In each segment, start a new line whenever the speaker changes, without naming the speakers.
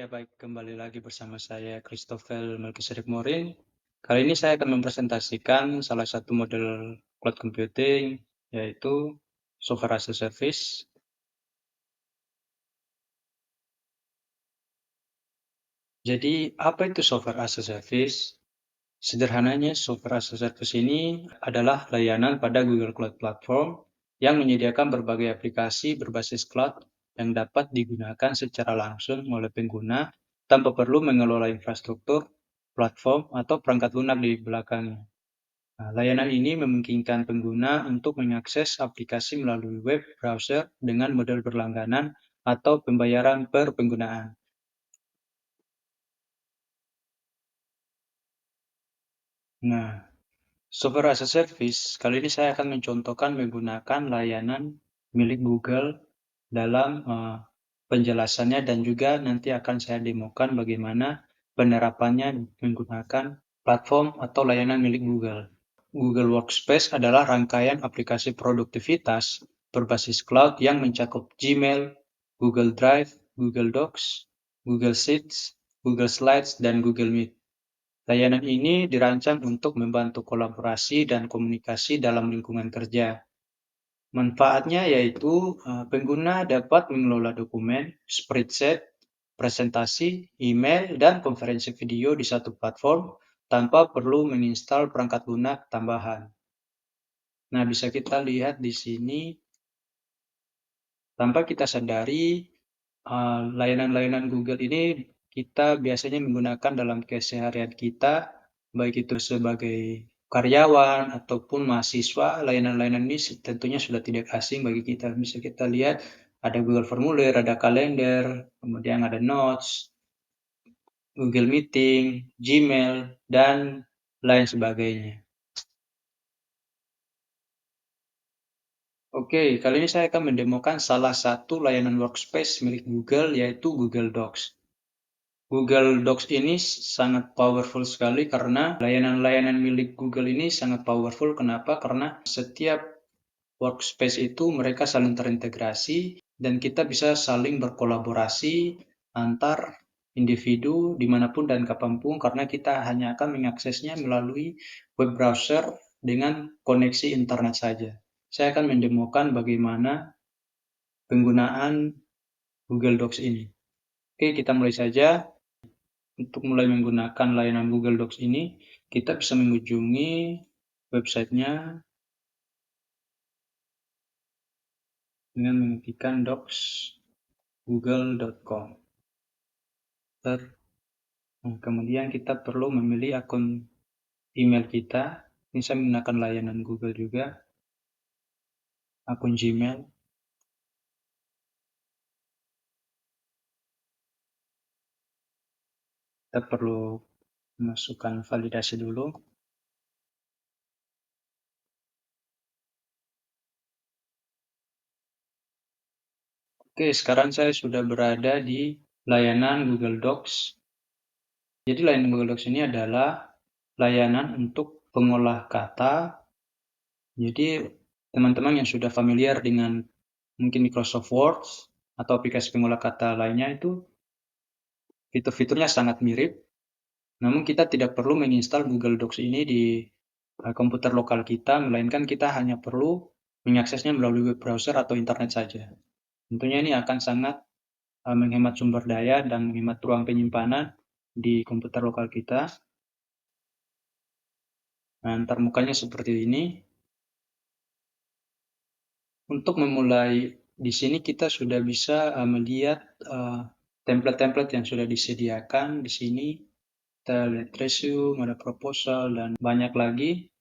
Ya baik, kembali lagi bersama saya Christopher Melkisedek Morin. Kali ini saya akan mempresentasikan salah satu model cloud computing, yaitu Software as a Service. Jadi, apa itu Software as a Service? Sederhananya, Software as a Service ini adalah layanan pada Google Cloud Platform yang menyediakan berbagai aplikasi berbasis cloud yang dapat digunakan secara langsung oleh pengguna tanpa perlu mengelola infrastruktur, platform, atau perangkat lunak di belakangnya. Nah, layanan ini memungkinkan pengguna untuk mengakses aplikasi melalui web browser dengan model berlangganan atau pembayaran per penggunaan. Nah, Software as a Service, kali ini saya akan mencontohkan menggunakan layanan milik Google dalam penjelasannya dan juga nanti akan saya demokan bagaimana penerapannya menggunakan platform atau layanan milik Google. Google Workspace adalah rangkaian aplikasi produktivitas berbasis cloud yang mencakup Gmail, Google Drive, Google Docs, Google Sheets, Google Slides, dan Google Meet. Layanan ini dirancang untuk membantu kolaborasi dan komunikasi dalam lingkungan kerja. Manfaatnya yaitu pengguna dapat mengelola dokumen, spreadsheet, presentasi, email, dan konferensi video di satu platform tanpa perlu menginstal perangkat lunak tambahan. Nah, bisa kita lihat di sini, tanpa kita sadari, layanan-layanan Google ini kita biasanya menggunakan dalam keseharian kita, baik itu sebagai karyawan ataupun mahasiswa. Layanan-layanan ini tentunya sudah tidak asing bagi kita. Bisa kita lihat ada Google Formulir, ada kalender, kemudian ada Notes, Google Meeting, Gmail, dan lain sebagainya. Oke, kali ini saya akan mendemokan salah satu layanan workspace milik Google, yaitu Google Docs. Google Docs ini sangat powerful sekali karena layanan-layanan milik Google ini sangat powerful. Kenapa? Karena setiap workspace itu mereka saling terintegrasi dan kita bisa saling berkolaborasi antar individu dimanapun dan kapanpun karena kita hanya akan mengaksesnya melalui web browser dengan koneksi internet saja. Saya akan mendemokan bagaimana penggunaan Google Docs ini. Oke, kita mulai saja. Untuk mulai menggunakan layanan Google Docs ini, kita bisa mengunjungi websitenya dengan mengetikkan docs.google.com. Kemudian kita perlu memilih akun email kita. Ini saya menggunakan layanan Google juga, akun Gmail. Kita perlu masukkan validasi dulu. Oke, sekarang saya sudah berada di layanan Google Docs. Jadi layanan Google Docs ini adalah layanan untuk pengolah kata. Jadi teman-teman yang sudah familiar dengan mungkin Microsoft Word atau aplikasi pengolah kata lainnya itu fitur-fiturnya sangat mirip. Namun kita tidak perlu menginstal Google Docs ini di komputer lokal kita, melainkan kita hanya perlu mengaksesnya melalui web browser atau internet saja. Tentunya ini akan sangat menghemat sumber daya dan menghemat ruang penyimpanan di komputer lokal kita. Nah, ntar mukanya seperti ini. Untuk memulai di sini kita sudah bisa melihat template-template yang sudah disediakan di sini. Kita lihat resume, ada proposal, dan banyak lagi.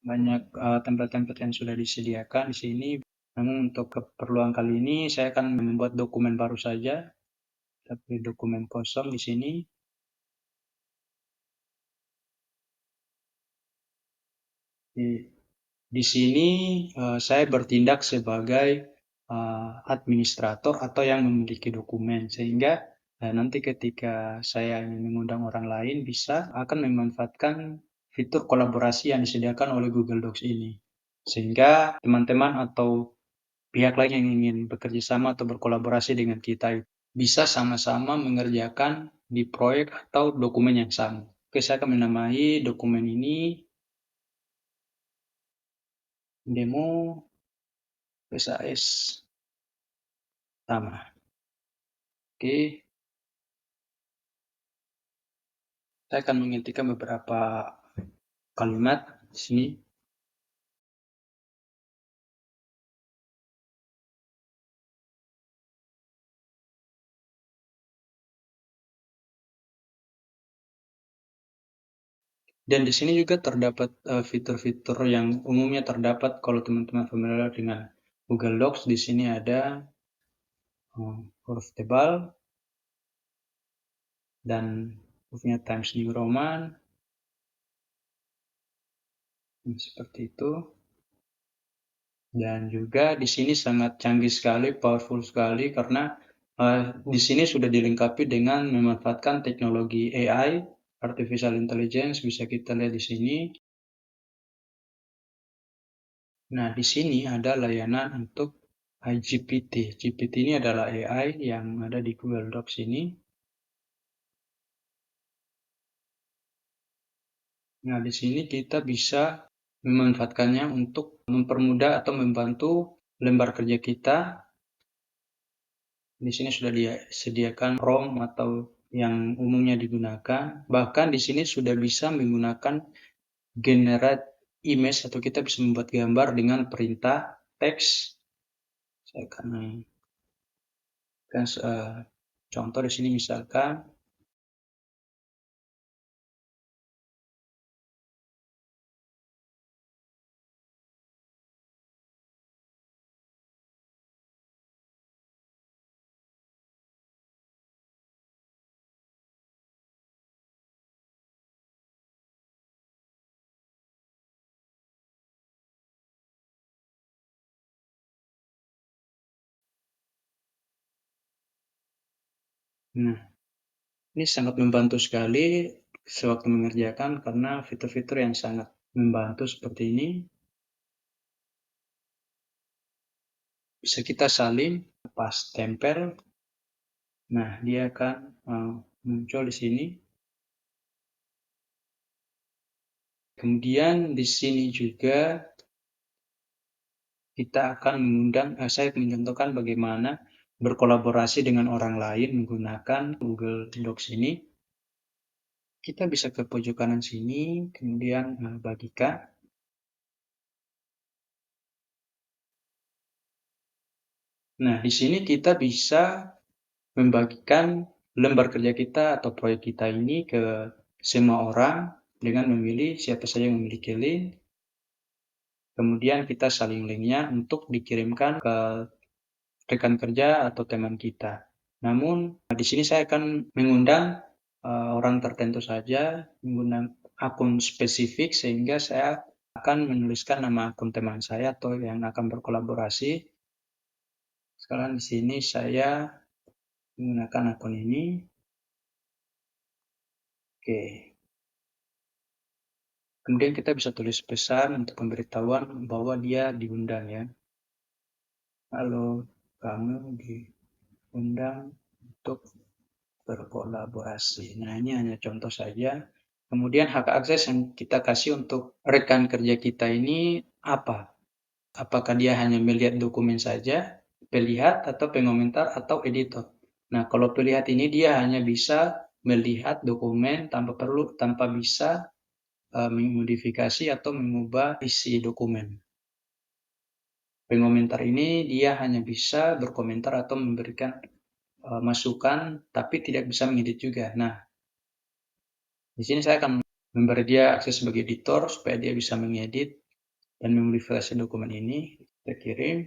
Banyak template-template yang sudah disediakan di sini. Namun untuk keperluan kali ini saya akan membuat dokumen baru saja. Tapi dokumen kosong di sini. Di sini saya bertindak sebagai administrator atau yang memiliki dokumen, sehingga nanti ketika saya ingin mengundang orang lain bisa akan memanfaatkan fitur kolaborasi yang disediakan oleh Google Docs ini. Sehingga teman-teman atau pihak lain yang ingin bekerja sama atau berkolaborasi dengan kita bisa sama-sama mengerjakan di proyek atau dokumen yang sama. Oke, saya akan menamai dokumen ini demo SAS pertama. Oke, saya akan mengetikkan beberapa kalimat di sini. Dan di sini juga terdapat fitur-fitur yang umumnya terdapat kalau teman-teman familiar dengan Google Docs. Di sini ada huruf tebal dan hurufnya Times New Roman seperti itu. Dan juga di sini sangat canggih sekali, powerful sekali karena di sini sudah dilengkapi dengan memanfaatkan teknologi AI, Artificial Intelligence, bisa kita lihat di sini. Nah, di sini ada layanan untuk GPT. GPT ini adalah AI yang ada di Google Docs ini. Nah, di sini kita bisa memanfaatkannya untuk mempermudah atau membantu lembar kerja kita. Di sini sudah disediakan prompt atau yang umumnya digunakan. Bahkan di sini sudah bisa menggunakan generate image atau kita bisa membuat gambar dengan perintah teks. Saya akan contoh di sini misalkan. Nah, ini sangat membantu sekali sewaktu mengerjakan karena fitur-fitur yang sangat membantu seperti ini bisa kita salin, pas tempel. Nah, dia akan muncul di sini. Kemudian di sini juga kita akan saya mencontohkan bagaimana berkolaborasi dengan orang lain menggunakan Google Docs ini. Kita bisa ke pojok kanan sini, kemudian bagikan. Nah, di sini kita bisa membagikan lembar kerja kita atau proyek kita ini ke semua orang dengan memilih siapa saja yang memiliki link. Kemudian kita saling linknya untuk dikirimkan ke rekan kerja atau teman kita. Namun di sini saya akan mengundang orang tertentu saja menggunakan akun spesifik sehingga saya akan menuliskan nama akun teman saya atau yang akan berkolaborasi. Sekarang di sini saya menggunakan akun ini. Oke. Kemudian kita bisa tulis pesan untuk pemberitahuan bahwa dia diundang ya. Halo, kamu diundang untuk berkolaborasi. Nah, ini hanya contoh saja. Kemudian hak akses yang kita kasih untuk rekan kerja kita ini apa? Apakah dia hanya melihat dokumen saja, pelihat atau pengomentar atau editor? Nah, kalau pelihat ini dia hanya bisa melihat dokumen tanpa bisa memodifikasi atau mengubah isi dokumen. Pengomentar ini dia hanya bisa berkomentar atau memberikan masukan, tapi tidak bisa mengedit juga. Nah, di sini saya akan memberi dia akses sebagai editor supaya dia bisa mengedit dan memodifikasi dokumen ini. Kita kirim.